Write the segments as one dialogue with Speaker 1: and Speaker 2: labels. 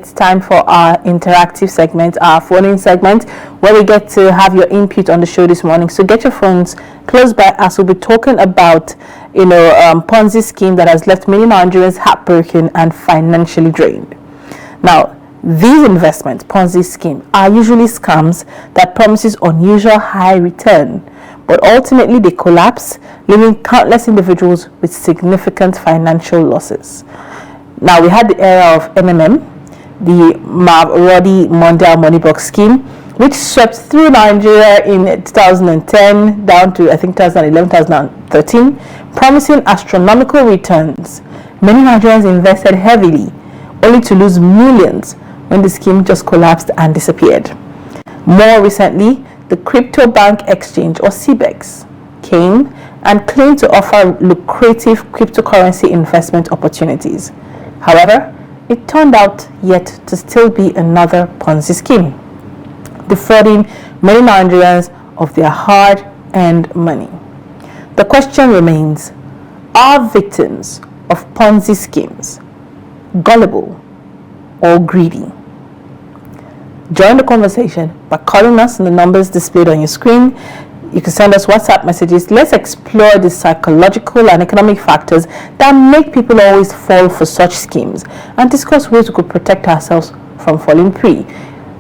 Speaker 1: it's time for our interactive segment, our phone-in segment, where we get to have your input on the show this morning. So get your phones close by, as we'll be talking about, Ponzi scheme that has left many Nigerians heartbroken and financially drained. Now, these investments, Ponzi scheme, are usually scams that promises unusual high return, but ultimately they collapse, leaving countless individuals with significant financial losses. Now, we had the era of MMM, the Mavrodi Mondial Money Box scheme, which swept through Nigeria in 2010 down to, I think, 2011, 2013, promising astronomical returns. Many Nigerians invested heavily, only to lose millions when the scheme just collapsed and disappeared. More recently, the Crypto Bank Exchange, or CBEX, came and claimed to offer lucrative cryptocurrency investment opportunities. However, it turned out yet to still be another Ponzi scheme, defrauding many Nigerians of their hard-earned money. The question remains, are victims of Ponzi schemes gullible or greedy? Join the conversation by calling us on the numbers displayed on your screen. You can send us WhatsApp messages. Let's explore the psychological and economic factors that make people always fall for such schemes and discuss ways we could protect ourselves from falling prey.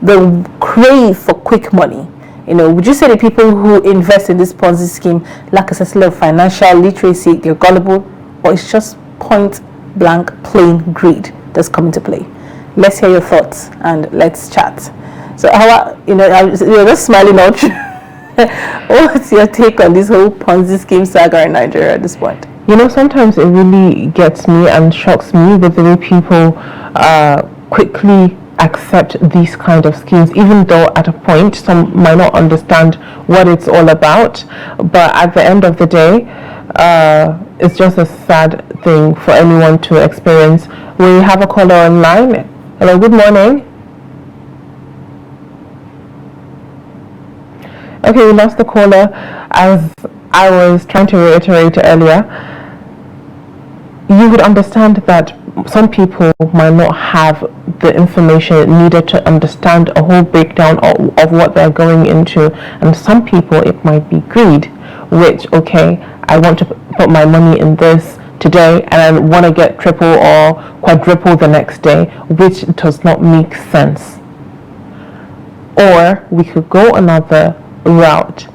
Speaker 1: The crave for quick money. Would you say the people who invest in this Ponzi scheme lack a sense of financial literacy, they're gullible, or it's just point blank plain greed that's come into play? Let's hear your thoughts and let's chat. So, Hauwa, you're just smiling out. What's your take on this whole Ponzi scheme saga in Nigeria at this point?
Speaker 2: Sometimes it really gets me and shocks me with the way people quickly accept these kind of schemes, even though at a point some might not understand what it's all about. But at the end of the day, it's just a sad thing for anyone to experience. We have a caller online. Hello, good morning. Okay, we lost the caller. As I was trying to reiterate earlier, you would understand that some people might not have the information needed to understand a whole breakdown of what they're going into, and some people it might be greed, which, okay, I want to put my money in this today and I want to get triple or quadruple the next day, which does not make sense. Or we could go another route.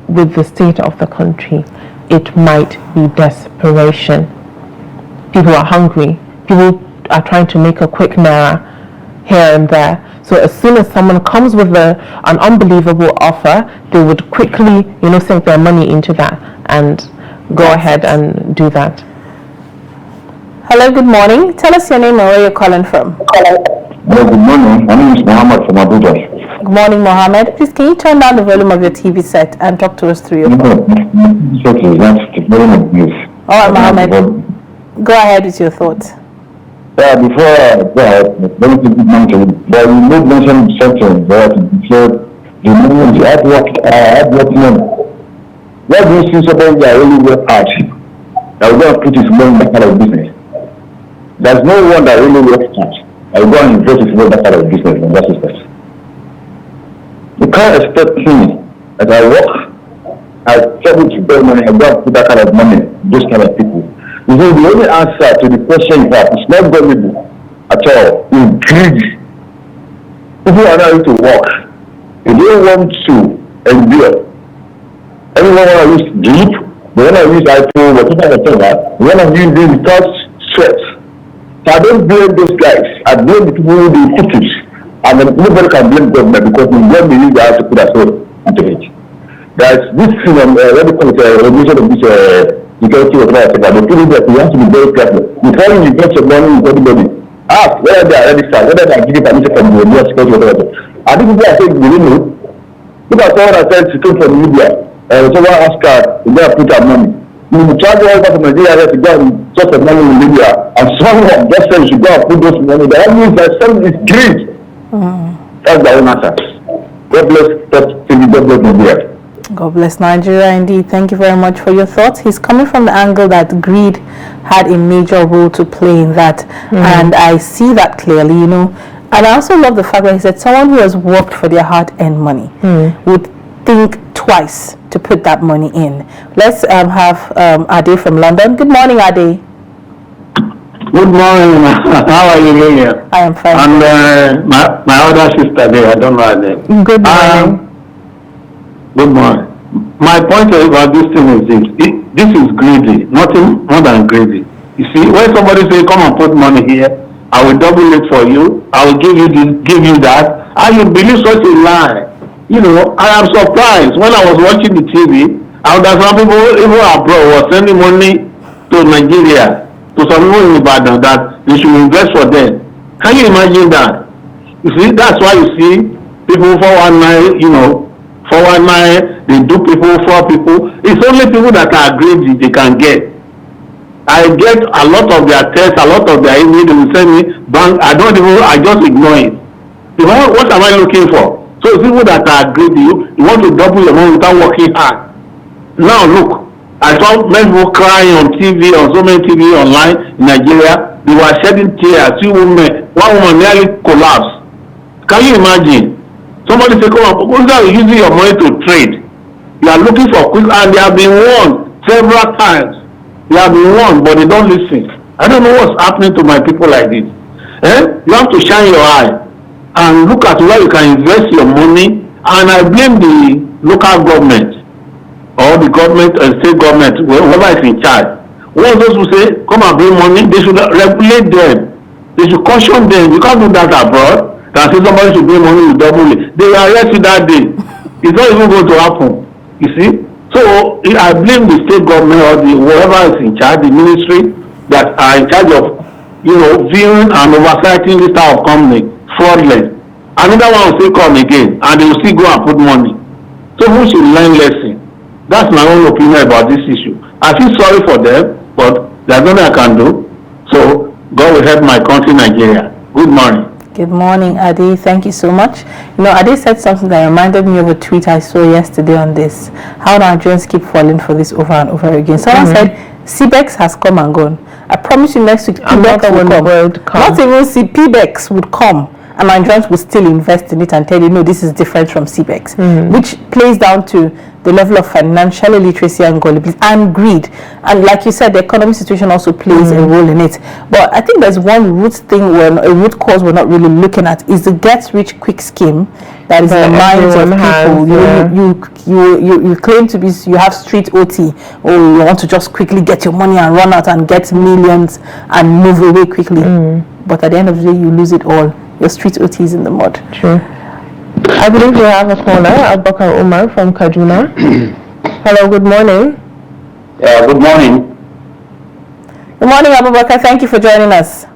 Speaker 2: With the state of the country, it might be desperation. People are hungry. People are trying to make a quick naira here and there. So as soon as someone comes with an unbelievable offer, they would quickly, sink their money into that and go ahead and do that.
Speaker 1: Hello, good morning. Tell us your name and where you're calling from.
Speaker 3: Hello, good morning. My name is Muhammad from Abuja.
Speaker 1: Good morning, Mohammed. Please, can you turn down the volume of your TV set and talk to us through your phone?
Speaker 3: That's the volume of news.
Speaker 1: All right, Mohammed. Go ahead with your thoughts.
Speaker 3: Yeah, before let me mention, but you made mention something that the moment you had work men. What do you see somebody that really work hard that will go and put his money in that kind of business? There's no one that really works hard. I will go and invest his money in that kind of business in that system. You can't expect me that I work, I struggle to get money, I go and put that kind of money, those kind of people. You see, the only answer to the question you have is not gullible at all. It's greed. People are not ready to work. They don't want to endure. Everyone want to use drip, they want to use iPhone, whatever. They want to use this without sweat. So I don't blame those guys. I blame the people who do put it. And then nobody can blame government because we blame the user has to put ourselves into it. There's this thing, what do you call it, regulation of this security of life. The people that we have to be very careful. Before you get your money with everybody, ask whether they are registered, whether they are giving permission from the US security or whatever. I think people are saying, we don't know. People are someone that said to come from Libya, someone asked her to go and put her money. You travel over from Nigeria to go and get the money in Libya, and someone just said you should go and put those money. That means that something is greed. That's the whole matter. God bless Nigeria.
Speaker 1: God bless Nigeria indeed. Thank you very much for your thoughts. He's coming from the angle that greed had a major role to play in that. And I see that clearly, And I also love the fact that he said someone who has worked for their hard-earned money would think twice to put that money in. Let's have Ade from London. Good morning, Ade.
Speaker 4: Good morning. How are you, Lilian?
Speaker 1: I am fine.
Speaker 4: And my other sister there, I don't know her name.
Speaker 2: Good morning.
Speaker 4: Good morning. My point about this thing is this. This is greedy. Nothing more than greedy. You see, when somebody says, come and put money here, I will double it for you. I will give you this, give you that. And you believe such a lie. You know, I am surprised when I was watching the TV. And there's some people, even abroad, were sending money to Nigeria, to some people in Ibadan, that they should invest for them. Can you imagine that? You see, that's why you see people 419, you know, 419, they do people for people. It's only people that are greedy they can get. I get a lot of their tests, a lot of their email, they will send me bank. I just ignore it. What am I looking for? So it's people that are greedy, you want to double your money without working hard. Now look, I saw many people crying on TV, on so many TV online in Nigeria. They were shedding tears. One woman nearly collapsed. Can you imagine? Somebody say, come on, you're using your money to trade. You are looking for quick, and they have been warned several times. They have been warned, but they don't listen. I don't know what's happening to my people like this. You have to shine your eye and look at where you can invest your money. And I blame the local government or the government and state government, whoever is in charge. One of those who say, come and bring money, they should regulate them. They should caution them. You can't do that abroad. Can say somebody should bring money, you double it. They will arrest you that day. It's not even going to happen. You see? So I blame the state government or the whoever is in charge, the ministry that are in charge of, you know, viewing and oversighting this type of company fraudulent. Another one will still come again and they will still go and put money. So we should learn lesson. That's my own opinion about this issue. I feel sorry for them, but there's nothing I can do. So God will help my country, Nigeria. Good morning.
Speaker 1: Good morning, Ade. Thank you so much. You know, Ade said something that reminded me of a tweet I saw yesterday on this. How Nigerians keep falling for this over and over again. Someone said, CBEX has come and gone. I promise you next week, PBEX will come. Not even PBEX would come. And Nigerians will still invest in it and tell you, no, this is different from CBEX, which plays down to the level of financial illiteracy and gullibility and greed. And like you said, the economic situation also plays a role in it. But I think there's one root thing, a root cause we're not really looking at, is the get-rich-quick scheme that is in the minds of people. You claim to be, you have street OT, or you want to just quickly get your money and run out and get millions and move away quickly. But at the end of the day, you lose it all. Your street OT is in the mud.
Speaker 2: True. I believe we have a caller, Abubakar Umar from Kaduna. Hello, good morning.
Speaker 3: Yeah, good morning.
Speaker 1: Good morning, Abubakar. Thank you for joining us.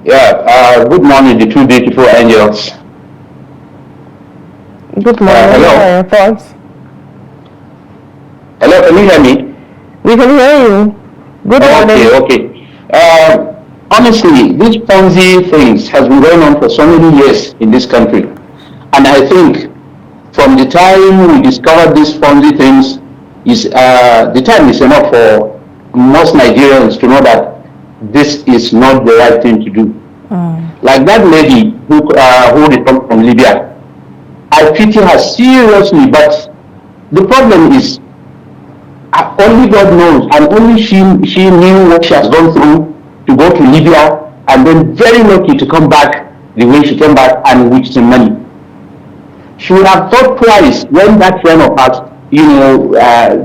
Speaker 3: Yeah, good morning, the two beautiful angels.
Speaker 2: Good morning.
Speaker 3: Hello.
Speaker 2: What are your thoughts?
Speaker 3: Hello, can you hear me?
Speaker 2: We can hear you. Good morning.
Speaker 3: Okay. Honestly, this Ponzi things has been going on for so many years in this country. And I think from the time we discovered these Ponzi things, the time is enough for most Nigerians to know that this is not the right thing to do. Like that lady who returned from Libya, I pity her seriously, but the problem is only God knows, and only she knew what she has gone through to go to Libya, and then very lucky to come back the way she came back and with some money. She would have thought twice when that friend of ours,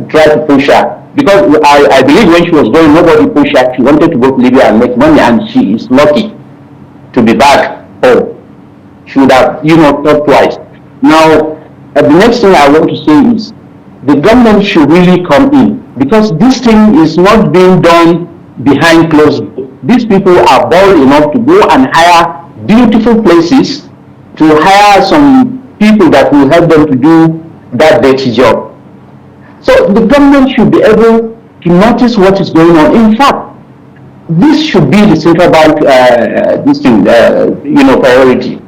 Speaker 3: tried to push her. Because I believe when she was going, nobody pushed her. She wanted to go to Libya and make money, and she is lucky to be back home. She would have, thought twice. Now, the next thing I want to say is, the government should really come in, because this thing is not being done behind closed doors. These people are bold enough to go and hire beautiful places, to hire some people that will help them to do that dirty job. So the government should be able to notice what is going on. In fact, this should be the central bank priority.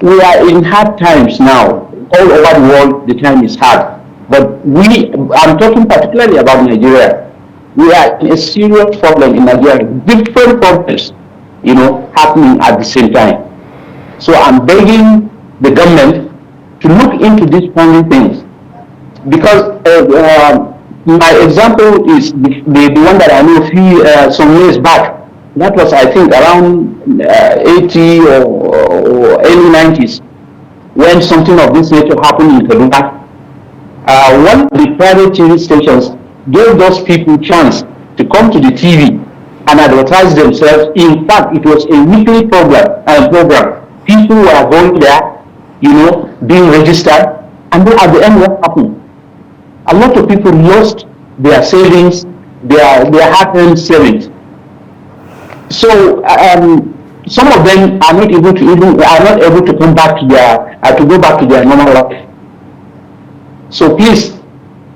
Speaker 3: We are in hard times now. All over the world, the time is hard. But I'm talking particularly about Nigeria. We are in a serious problem in Nigeria. Different problems, happening at the same time.
Speaker 5: begging the government to look into these Ponzi things. Because my example is the one that I know some years back. That was, I think, around 80 or early 90s, when something of this nature happened in Kaduna. One of the private TV stations gave those people chance to come to the TV and advertise themselves. In fact, it was a weekly program. People were going there, being registered, and then at the end, what happened? A lot of people lost their savings, their hard-earned savings. So some of them are not able to come back to go back to their normal life. So please,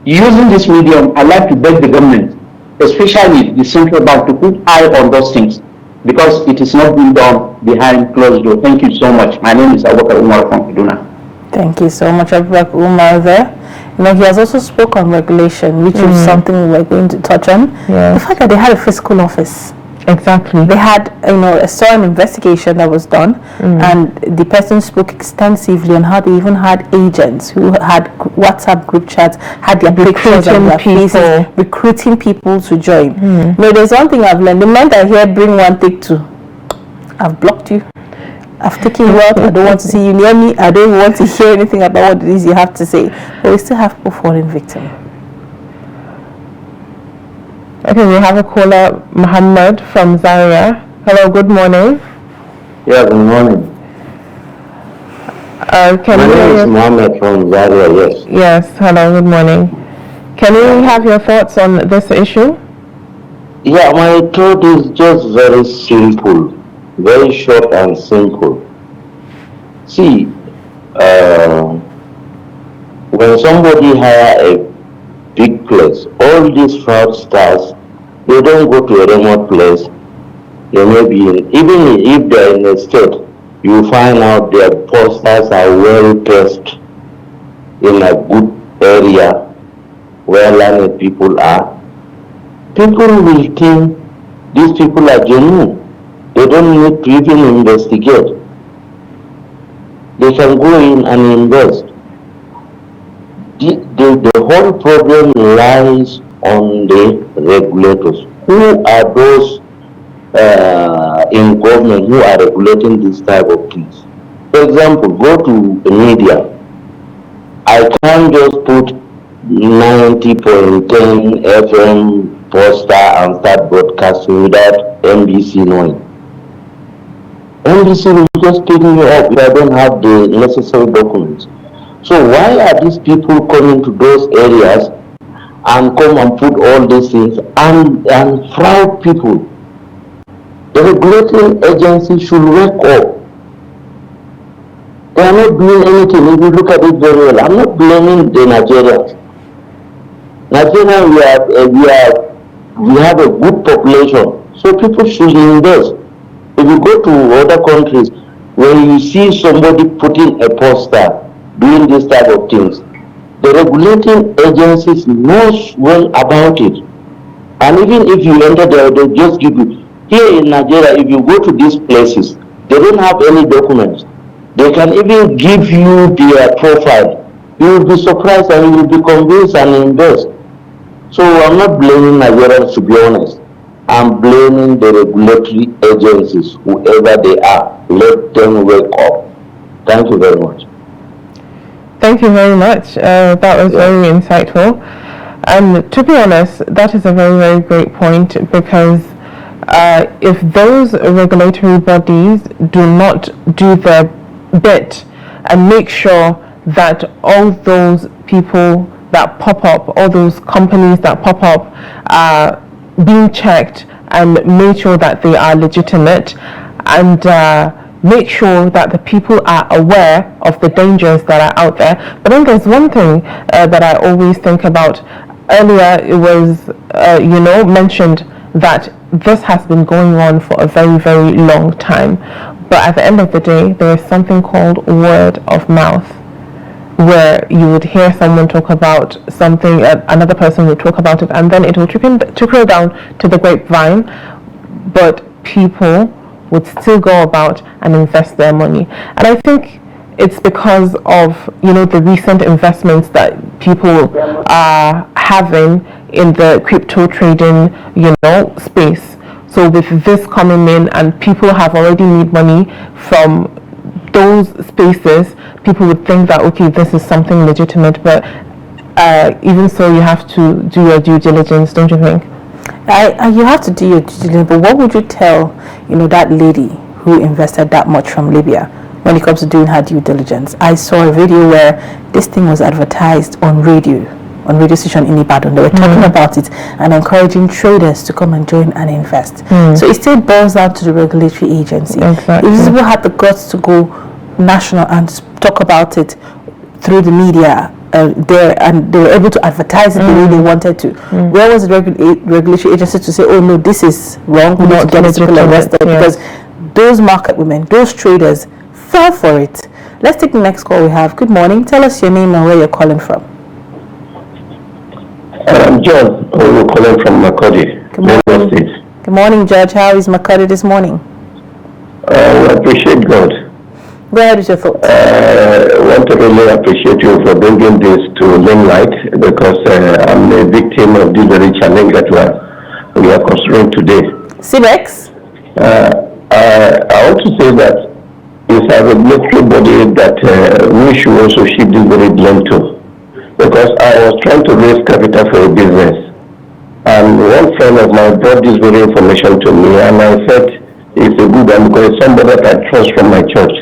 Speaker 5: using this medium, I'd like to beg the government, especially the central bank, to put eye on those things, because it is not being done behind closed doors. Thank you so much. My name is Abubakar Umar from Kaduna.
Speaker 1: Thank you so much, Abubakar Umar there. He has also spoken on regulation, which is something we're going to touch on.
Speaker 2: Yeah.
Speaker 1: The fact that they had a fiscal office.
Speaker 2: Exactly.
Speaker 1: They had, an investigation that was done, and the person spoke extensively on how they even had agents who had WhatsApp group chats, had their pictures and their faces, recruiting people to join. There's one thing I've learned. The moment I hear bring one, take two, I've blocked you. I've taken you out. I don't want to see you near me. I don't want to hear anything about what it is you have to say. But we still have people falling victim.
Speaker 2: Okay, we have a caller, Muhammad from Zaria. Hello, good morning.
Speaker 3: Yeah, good morning.
Speaker 2: My
Speaker 3: name is Muhammad from Zaria, yes.
Speaker 2: Yes, hello, good morning. Can we have your thoughts on this issue?
Speaker 3: Yeah, my thought is just very simple, very short and simple. See, when somebody hire a big place, all these fraudsters, they don't go to a remote place. They may be even if they're in a state, you find out their posters are well placed in a good area where learned people are. People will think these people are genuine. They don't need to even investigate. They can go in and invest. The whole problem lies on the regulators. Who are those in government who are regulating this type of things? For example, go to the media. I can't just put 90.10 FM poster and start broadcasting without NBC knowing. NBC will just pick me up if I don't have the necessary documents. So why are these people coming to those areas and come and put all these things and fraud people? The regulating agency should wake up. They are not doing anything. If you look at it very well, I'm not blaming the Nigerians. Nigeria, we have a good population, so people should invest. If you go to other countries, when you see somebody putting a poster doing this type of things, the regulating agencies knows well about it. And even if you enter there, they just give you. Here in Nigeria, if you go to these places, they don't have any documents. They can even give you their profile. You will be surprised and you will be convinced and invest. So I'm not blaming Nigerians, to be honest. I'm blaming the regulatory agencies, whoever they are. Let them wake up. Thank you very much.
Speaker 2: Thank you very much. That was very insightful. And to be honest, that is a very, very great point, because if those regulatory bodies do not do their bit and make sure that all those people that pop up, all those companies that pop up are being checked and make sure that they are legitimate, and make sure that the people are aware of the dangers that are out there. But then there's one thing that I always think about. Earlier it was mentioned that this has been going on for a very, very long time, but at the end of the day there is something called word of mouth, where you would hear someone talk about something, another person would talk about it, and then it will trickle down to the grapevine. But people would still go about and invest their money. And I think it's because of, the recent investments that people are having in the crypto trading, space. So with this coming in, and people have already made money from those spaces, people would think that, okay, this is something legitimate. But even so, you have to do your due diligence, don't you think?
Speaker 1: You have to do your due diligence, but what would you tell, that lady who invested that much from Libya when it comes to doing her due diligence? I saw a video where this thing was advertised on radio station in Ibadan. They were talking about it and encouraging traders to come and join and invest. So it still boils down to the regulatory agency.
Speaker 2: Exactly.
Speaker 1: If these people had the guts to go national and talk about it through the media, there, and they were able to advertise it the way they wanted to. Where was the regulatory agency to say, oh no, this is wrong, we need to get these people arrested? Because those market women, those traders fell for it. Let's take the next call we have. Good morning. Tell us your name and where you're calling from.
Speaker 3: I'm John. We're calling from Makodi.
Speaker 1: Good morning. Good morning, Judge. How is Makodi this morning?
Speaker 3: We appreciate God.
Speaker 1: Go ahead with your thoughts.
Speaker 3: I want to really appreciate you for bringing this to limelight, because I'm a victim of this very challenge that we are considering today.
Speaker 1: CBEX?
Speaker 3: I want to say that it's a regulatory body that we should also shift this very blame to, because I was trying to raise capital for a business, and one friend of mine brought this very information to me, and I said it's a good one because it's somebody that I trust from my church.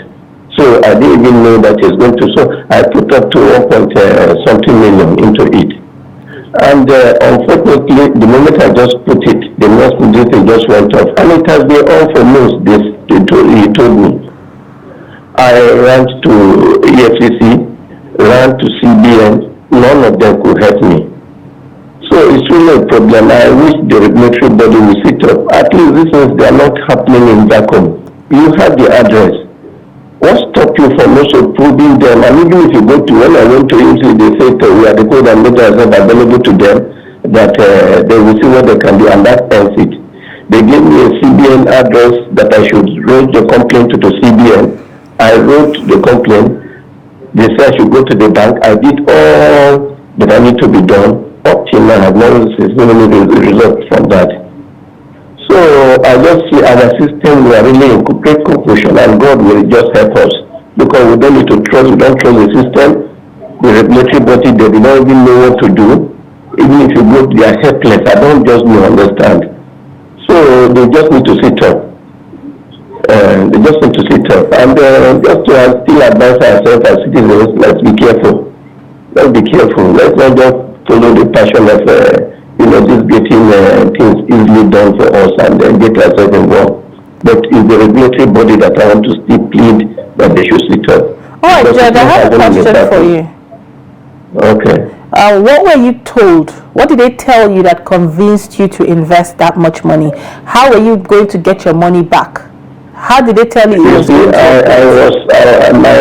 Speaker 3: So I didn't even know that it's going to. So I put up to 1.something million into it. And unfortunately, the moment I just put it, the next thing just went off. And it has been on for months, he told me. I ran to EFCC, ran to CBN, none of them could help me. So it's really a problem. I wish the regulatory body will sit up. At least these things, they are not happening in vacuum. You have the address. What stopped you from also proving them? And even if you go to, when I went to EMC, they said we are the code and data is not available to them, that they will see what they can do, and that ends it. They gave me a CBN address that I should write the complaint to CBN. I wrote the complaint. They said I should go to the bank. I did all that I need to be done. Up till now, I have not seen any result from that. So I just see our system, we are really in great confusion, and God will just help us, because we don't need to trust, we don't trust the system, the regulatory body, they don't even know what to do. Even if you go, they are helpless. I don't just understand. So they just need to sit up. And just to still advise ourselves as citizens, let's be careful. Let's be careful. Let's not just follow the passion of just getting things easily done for us and get ourselves involved. But it's the regulatory body that I want to still plead that they should sit up.
Speaker 1: All right, Judge, I have a question for you.
Speaker 3: Okay.
Speaker 1: What were you told? What did they tell you that convinced you to invest that much money? How were you going to get your money back? How did they tell you?
Speaker 3: My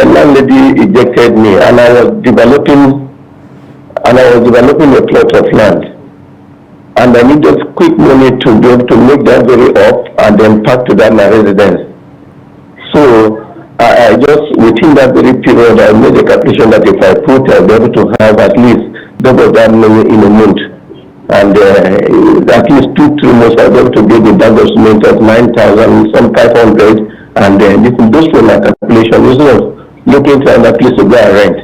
Speaker 3: landlady ejected me, and I was developing a plot of land. And I needed quick money to be able to make that very up and then pack to that my residence. So I just, within that very period, I made a calculation that if I put, I'll be able to have at least double that money in a month. And at least 2-3 months, I'll be able to get the disbursement of 9,000, some 500. And those were my calculations. Instead of looking for another place to go and rent.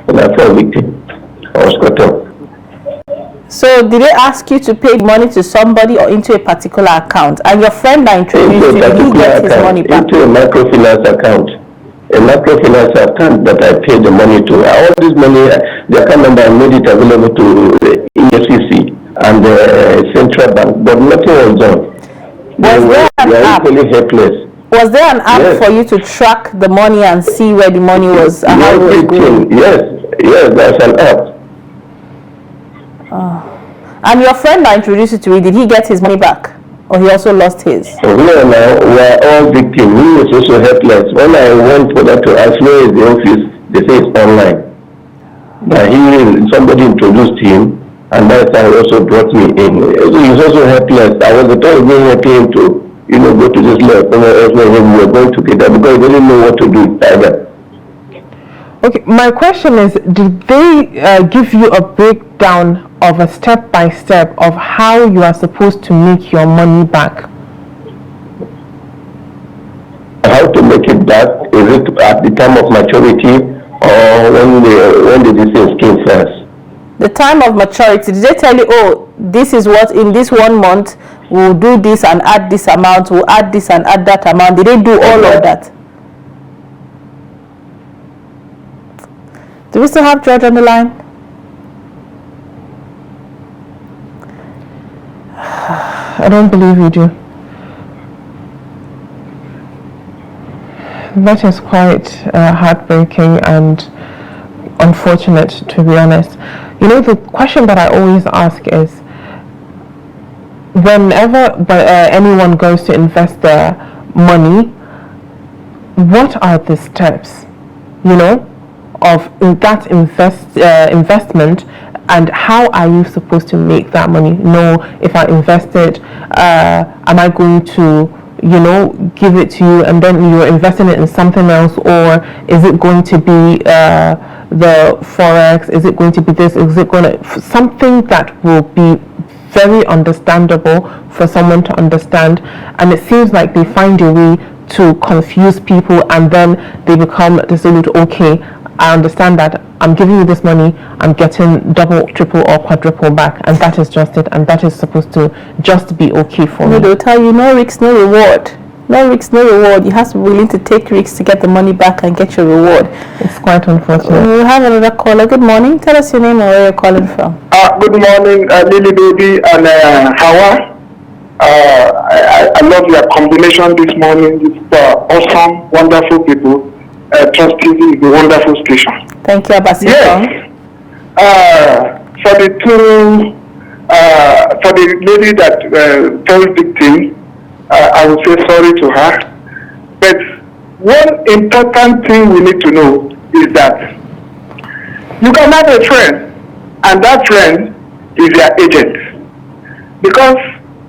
Speaker 3: And I fell victim. I was cut off.
Speaker 1: So did they ask you to pay money to somebody or into a particular account? And your friend that introduced you, did he get his money back?
Speaker 3: Into a microfinance account. A microfinance account that I paid the money to. All this money, the account number, I made it available to the EFCC and the Central Bank, but nothing was done.
Speaker 1: Was there an app?
Speaker 3: Equally helpless.
Speaker 1: Was there an app for you to track the money and see where the money was and how it was going?
Speaker 3: Yes, there's an app.
Speaker 1: And your friend that introduced you to it, did he get his money back? Or he also lost his?
Speaker 3: So we are all victims. He was also helpless. When I went for that to ask where is the office, they say it's online. But somebody introduced him, and that time also brought me in. He's also helpless. I was the time being helping him to, go to this level, somewhere else where we are going together because they didn't know what to do either.
Speaker 2: Okay, my question is, did they give you a breakdown of a step-by-step of how you are supposed to make your money back?
Speaker 3: How to make it back? Is it at the time of maturity or when the disease came first?
Speaker 1: The time of maturity, did they tell you, oh, this is what in this 1 month we'll do this and add this amount, we'll add this and add that amount? Did they do all of that? Do we still have George on the line?
Speaker 2: I don't believe you do. That is quite heartbreaking and unfortunate, to be honest. You know, the question that I always ask is, whenever anyone goes to invest their money, what are the steps, of that investment, and how are you supposed to make that money? If I invest it, am I going to give it to you and then you're investing it in something else, or is it going to be the forex? Is it going to be this? Is it going to something that will be very understandable for someone to understand? And it seems like they find a way to confuse people, and then they become dissolute. Okay, I understand that I'm giving you this money, I'm getting double, triple, or quadruple back, and that is just it, and that is supposed to just be okay for me.
Speaker 1: They'll tell you no risk, no reward. No risk, no reward. You have to be willing to take risks to get the money back and get your reward.
Speaker 2: It's quite unfortunate.
Speaker 1: We have another caller. Good morning. Tell us your name and where you're calling from.
Speaker 6: Good morning, Lily baby and Hauwa. I love your combination this morning. It's awesome, wonderful people. Trust TV is a wonderful station.
Speaker 1: Thank you, Abasi.
Speaker 6: Yes. For the lady that fell victim, I would say sorry to her. But one important thing we need to know is that you can have a friend, and that friend is your agent. Because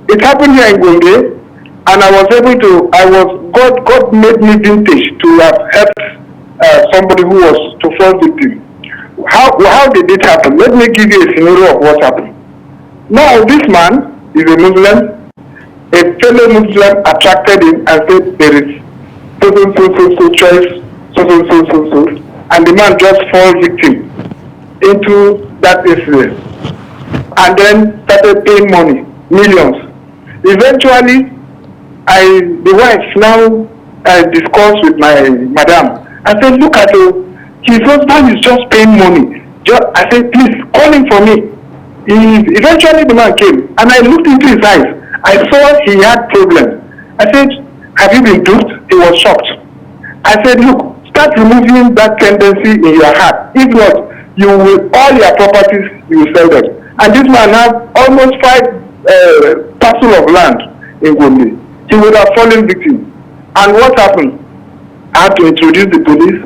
Speaker 6: it happened here in Gombe, and God made me vintage to have helped somebody who was to fall victim. How did it happen? Let me give you a scenario of what happened. Now this man is a Muslim. A fellow Muslim attracted him and said there is so choice, so, and the man just fall victim into that incident, and then started paying money, millions. Eventually, the wife now discussed with my madam. I said, look at his husband is just paying money. I said, please call him for me. Eventually the man came, and I looked into his eyes. I saw he had problems. I said, have you been duped? He was shocked. I said, look, start removing that tendency in your heart. If not, you will, all your properties, you will sell them. And this man had almost 5 parcels of land in Gombe. He would have fallen victim. And what happened? I had to introduce the police.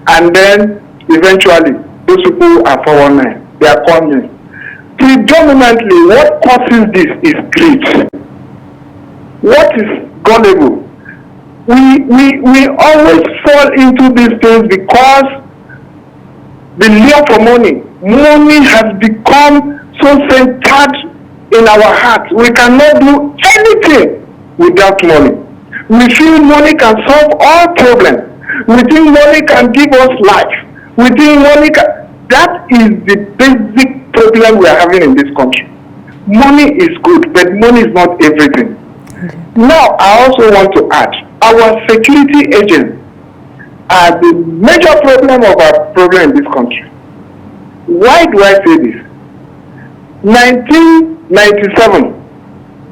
Speaker 6: And then eventually, those people are 419. They are coming. Predominantly, what causes this is greed. What is gullible? We always fall into these things because the lure for money. Money has become so centered in our hearts. We cannot do anything without money. We feel money can solve all problems. We think money can give us life. We think money can... That is the basic problem we are having in this country. Money is good, but money is not everything. Now, I also want to add, our security agents are the major problem of our problem in this country. Why do I say this? 1997,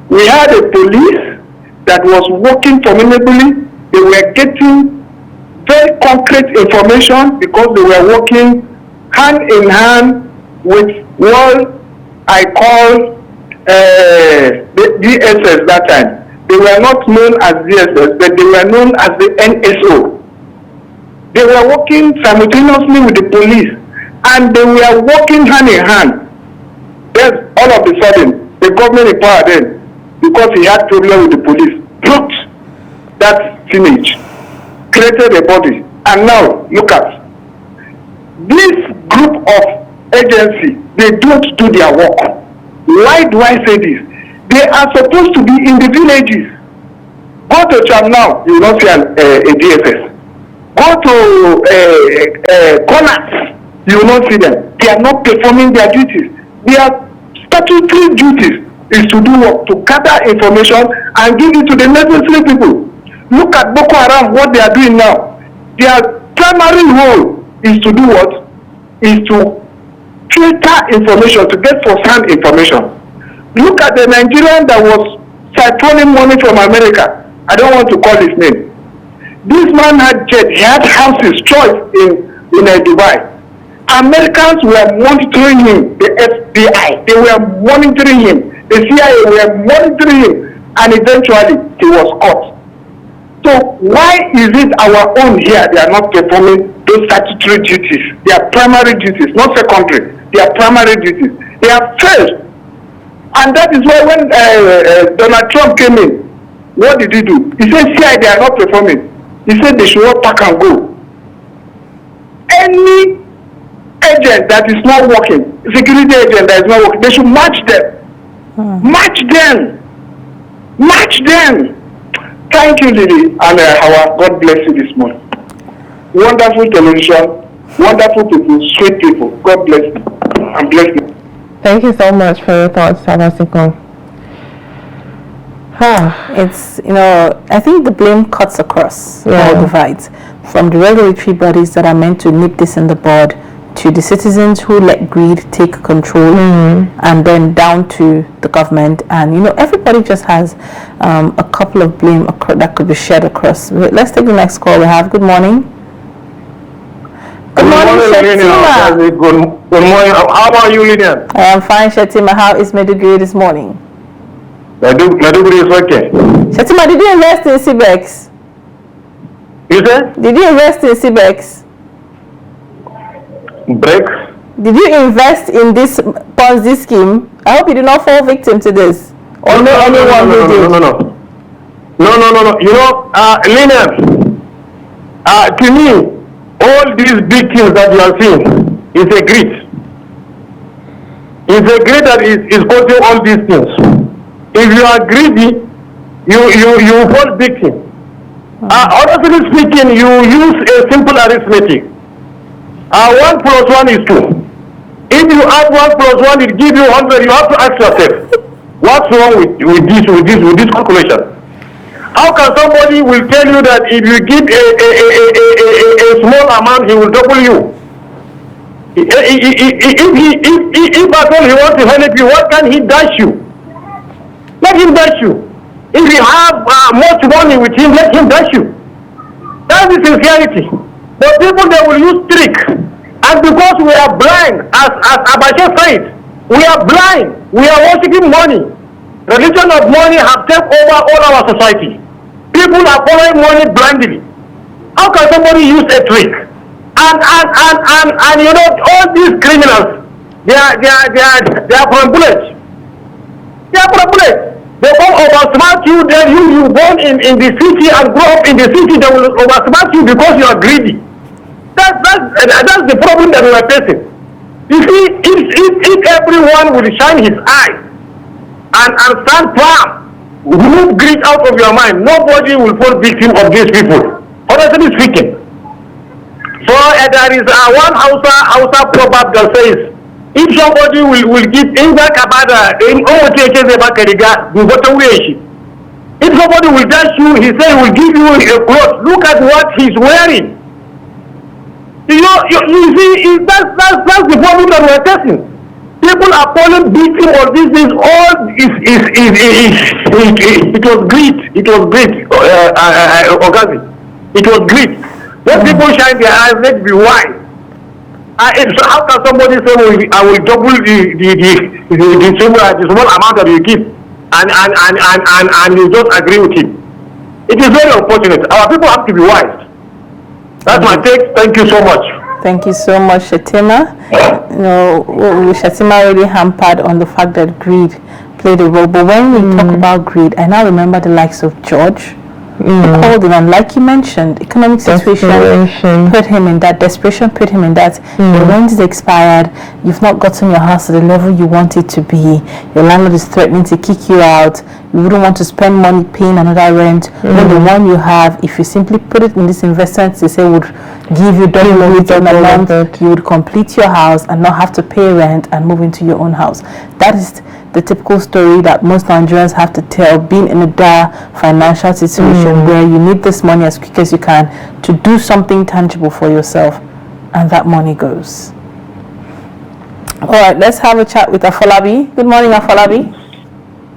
Speaker 6: we had a police that was working formidably. They were getting very concrete information because they were working hand in hand with what I call the DSS that time. They were not known as DSS, but they were known as the NSO. They were working simultaneously with the police, and they were working hand in hand. Then all of a sudden, the government empowered them because he had problem with the police. brute that teenage, created a body, and now look at this group of agency. They don't do their work. Why do I say this? They are supposed to be in the villages. Go to Cham now, you will not see a DSS. Go to corners, you will not see them. They are not performing their duties. Their statutory duties is to do work, to gather information and give it to the necessary people. Look at Boko Haram, what they are doing now. Their primary role is to do what? Is to filter information, to get first-hand information. Look at the Nigerian that was siphoning money from America. I don't want to call his name. This man had jet, he had houses, choice in Dubai. Americans were monitoring him, the FBI, they were monitoring him, the CIA were monitoring him, and eventually he was caught. So why is it our own here, they are not performing those statutory duties, their primary duties, not secondary, their primary duties? They have failed. And that is why when Donald Trump came in, what did he do? He said, CIA, they are not performing. He said they should not pack and go. Any agent that is not working, security agent that is not working, they should match them. Match them. Match them. Thank you, Lily and Hauwa. God bless you this morning. Wonderful television, wonderful people, sweet people. God bless you and bless you.
Speaker 2: Thank you so much for your thoughts, Sabasiko.
Speaker 1: It's, I think the blame cuts across all divides, from the regulatory bodies that are meant to nip this in the bud, to the citizens who let greed take control, and then down to the government. And everybody just has a couple of blame that could be shared across. Let's take the next call we have. Good morning. Good morning, Shetima.
Speaker 4: Good morning. How are you, Lilian?
Speaker 1: I am fine, Shetima. How is Meduguri this morning?
Speaker 4: Meduguri is okay.
Speaker 1: Shetima, did you invest in CBEX?
Speaker 4: You said?
Speaker 1: Did you invest in CBEX?
Speaker 4: Break?
Speaker 1: Did you invest in this Ponzi scheme? I hope you did not fall victim to this. Or no, anyone who did.
Speaker 4: No. Lilian, to me, all these big things that you are seeing is a greed. It's a greed that is causing all these things. If you are greedy, you fall victim. Honestly speaking, you use a simple arithmetic. 1 plus 1 is 2. If you add 1 plus 1, it gives you 100. You have to ask yourself, what's wrong with this calculation? How can somebody will tell you that if you give a small amount, he will double you? If at all he wants to help you, what can he dash you? Let him dash you. If you have much money with him, let him dash you. That is sincerity. But people, they will use trick. And because we are blind, as Abache said, we are blind. We are worshiping money. Religion of money have taken over all our society. People are following money blindly. How can somebody use a trick? And all these criminals, they are from bullets. They are from bullets. They will oversmart you, then you born in the city and grow up in the city, they will oversmart you because you are greedy. That's the problem that we are facing. You see, if everyone will shine his eye and stand firm, remove greed out of your mind, nobody will fall victim of these people. Honestly speaking. So there is one Hausa proverb that says, if somebody will give in that kabada, if somebody will dash you, he said he will give you a cloth. Look at what he's wearing. You see, that's the problem that we're facing. People are falling victim of this. This all it was greed. It was greed. Ogazi. It was greed. Let people shine their eyes. Let's be wise. So how can somebody say, I will double the small amount that you give, and you just agree with him? It is very unfortunate. Our people have to be wise. That's my take. Thank you so much.
Speaker 1: Thank you so much, Shetima. Shetima really hampered on the fact that greed played a role. But when we talk about greed, I now remember the likes of George. Called him, and like you mentioned, economic situation put him in that, desperation put him in that. Your rent is expired, you've not gotten your house to the level you want it to be, your landlord is threatening to kick you out, you wouldn't want to spend money paying another rent when the one you have, if you simply put it in this investment, they say would give you double of it in a month, you would complete your house and not have to pay rent and move into your own house. That is the typical story that most Nigerians have to tell, being in a dire financial situation where you need this money as quick as you can to do something tangible for yourself, and that money goes. All right, let's have a chat with Afolabi. Good morning, Afolabi.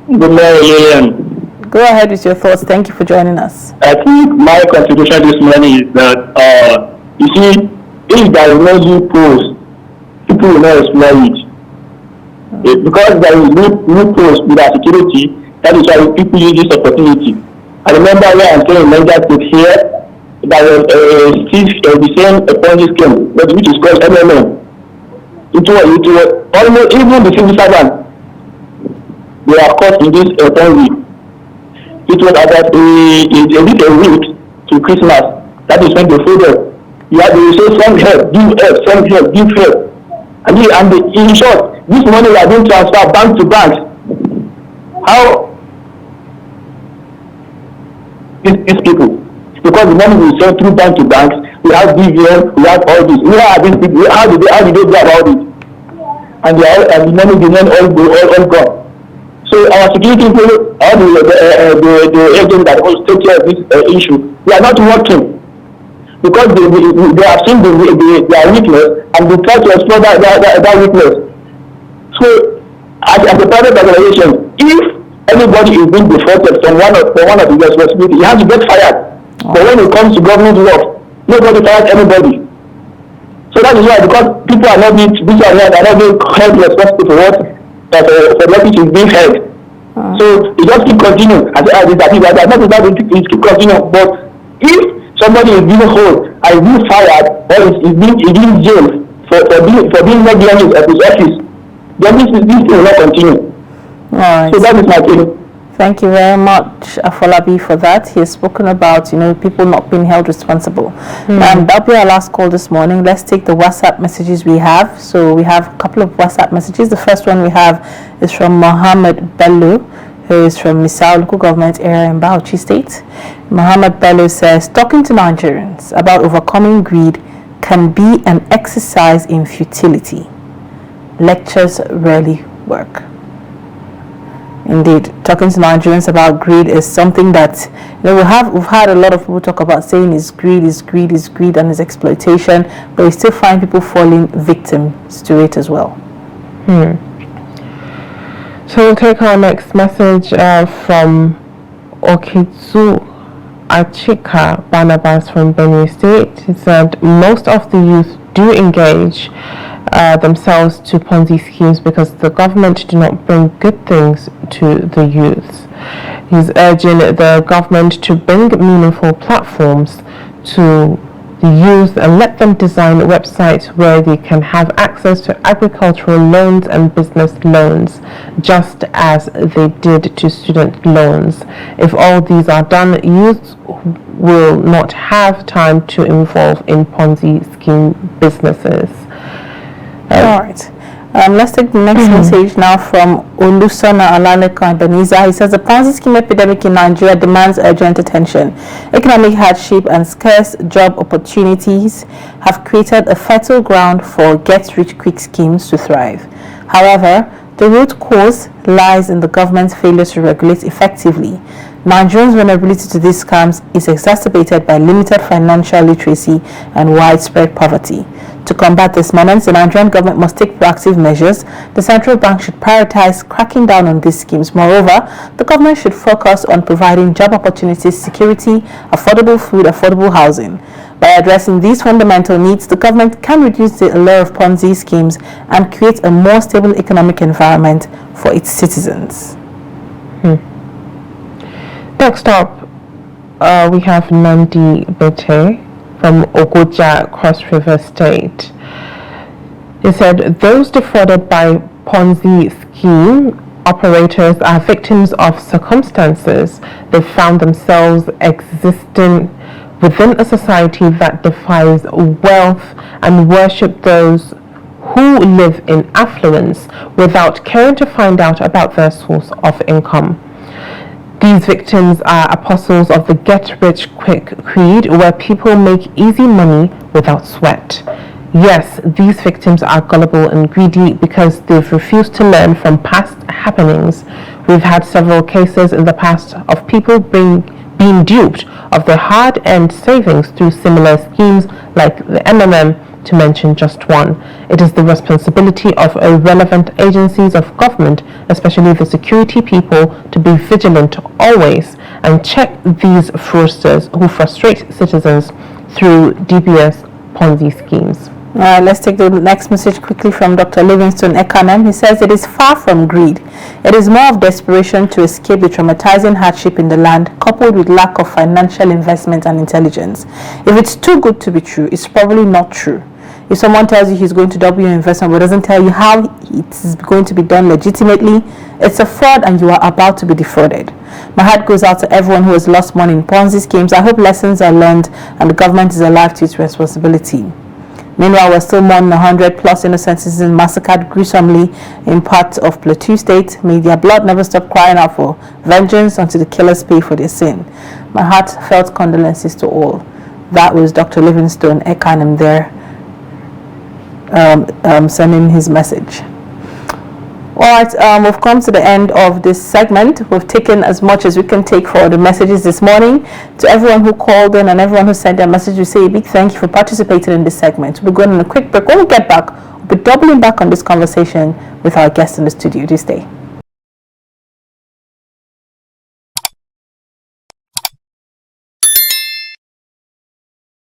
Speaker 3: Good morning, Lilian.
Speaker 1: Go ahead with your thoughts. Thank you for joining us.
Speaker 3: I think my contribution this morning is that, you see, if there is no loopholes, people will not exploit it. Because there is loopholes with our security, that is why people use this opportunity. I remember when I came in Niger State here, there was the same Ponzi scheme, which is called MMM. It was almost even the civil servants, they are caught in this Ponzi. It was about a week to Christmas. That is when they folded. You have to say some help, give help. And in short, this money we are being transferred bank to bank. How these people? Because the money we send through bank to bank, we have BVN, we have all this. How did they go about it? And the money began all gone. So our security people, all the agents that also take care of this issue, they are not working. Because they have seen their weakness and they try to explore that weakness. So, as a private organization, if anybody is being defaulted from one of the responsibilities, he has to get fired. But when it comes to government work, nobody fires anybody. So that is why, because people are not being held responsible for what is being held. So they just keep continuing. And say, it keep continuing. But if somebody is being held and is being fired or is being jailed for being negligent at his office, then this will not continue.
Speaker 1: All right.
Speaker 3: So that is my opinion.
Speaker 1: Thank you very much, Afolabi, for that. He has spoken about, people not being held responsible. And that'll be our last call this morning. Let's take the WhatsApp messages we have. So we have a couple of WhatsApp messages. The first one we have is from Mohammed Bello, who is from Misau local government area in Bauchi State. Mohammed Bello says, talking to Nigerians about overcoming greed can be an exercise in futility. Lectures rarely work. Indeed, talking to Nigerians about greed is something that we've had a lot of people talk about, saying is greed, and is exploitation, but we still find people falling victims to it as well.
Speaker 2: So we'll take our next message from Okitsu Achika Barnabas from Benue State. He said most of the youth do engage themselves to Ponzi schemes because the government do not bring good things to the youths. He's urging the government to bring meaningful platforms to the youth and let them design websites where they can have access to agricultural loans and business loans, just as they did to student loans. If all these are done, youth will not have time to involve in Ponzi scheme businesses.
Speaker 1: All right. Let's take the next message now from Olusona Alaleko Beniza. He says the Ponzi scheme epidemic in Nigeria demands urgent attention. Economic hardship and scarce job opportunities have created a fertile ground for get-rich-quick schemes to thrive. However, the root cause lies in the government's failure to regulate effectively. Nigerians' vulnerability to these scams is exacerbated by limited financial literacy and widespread poverty. To combat this menace, the Nigerian government must take proactive measures. The central bank should prioritize cracking down on these schemes. Moreover, the government should focus on providing job opportunities, security, affordable food, affordable housing. By addressing these fundamental needs, the government can reduce the allure of Ponzi schemes and create a more stable economic environment for its citizens.
Speaker 2: Next up, we have Nandi Bete from Ogoja, Cross River State. He said, those defrauded by Ponzi scheme operators are victims of circumstances. They found themselves existing within a society that defies wealth and worship those who live in affluence without caring to find out about their source of income. These victims are apostles of the get-rich-quick creed, where people make easy money without sweat. Yes, these victims are gullible and greedy because they've refused to learn from past happenings. We've had several cases in the past of people being duped of their hard-earned savings through similar schemes like the MMM, to mention just one. It is the responsibility of relevant agencies of government, especially the security people, to be vigilant always and check these fraudsters who frustrate citizens through dubious Ponzi schemes.
Speaker 1: Let's take the next message quickly from Dr. Livingstone Ekanem. He says it is far from greed. It is more of desperation to escape the traumatizing hardship in the land, coupled with lack of financial investment and intelligence. If it's too good to be true, it's probably not true. If someone tells you he's going to double your investment but doesn't tell you how it is going to be done legitimately, it's a fraud and you are about to be defrauded. My heart goes out to everyone who has lost money in Ponzi schemes. I hope lessons are learned and the government is alive to its responsibility. Meanwhile, we're still mourning 100 plus innocent citizens massacred gruesomely in parts of Plateau State. May their blood never stop crying out for vengeance until the killers pay for their sin. My heartfelt condolences to all. That was Dr. Livingstone Ekanem there. Sending his message. Alright, we've come to the end of this segment. We've taken as much as we can take for the messages this morning. To everyone who called in and everyone who sent their message, we say a big thank you for participating in this segment. We'll be going on a quick break. When we get back, we'll be doubling back on this conversation with our guest in the studio this day.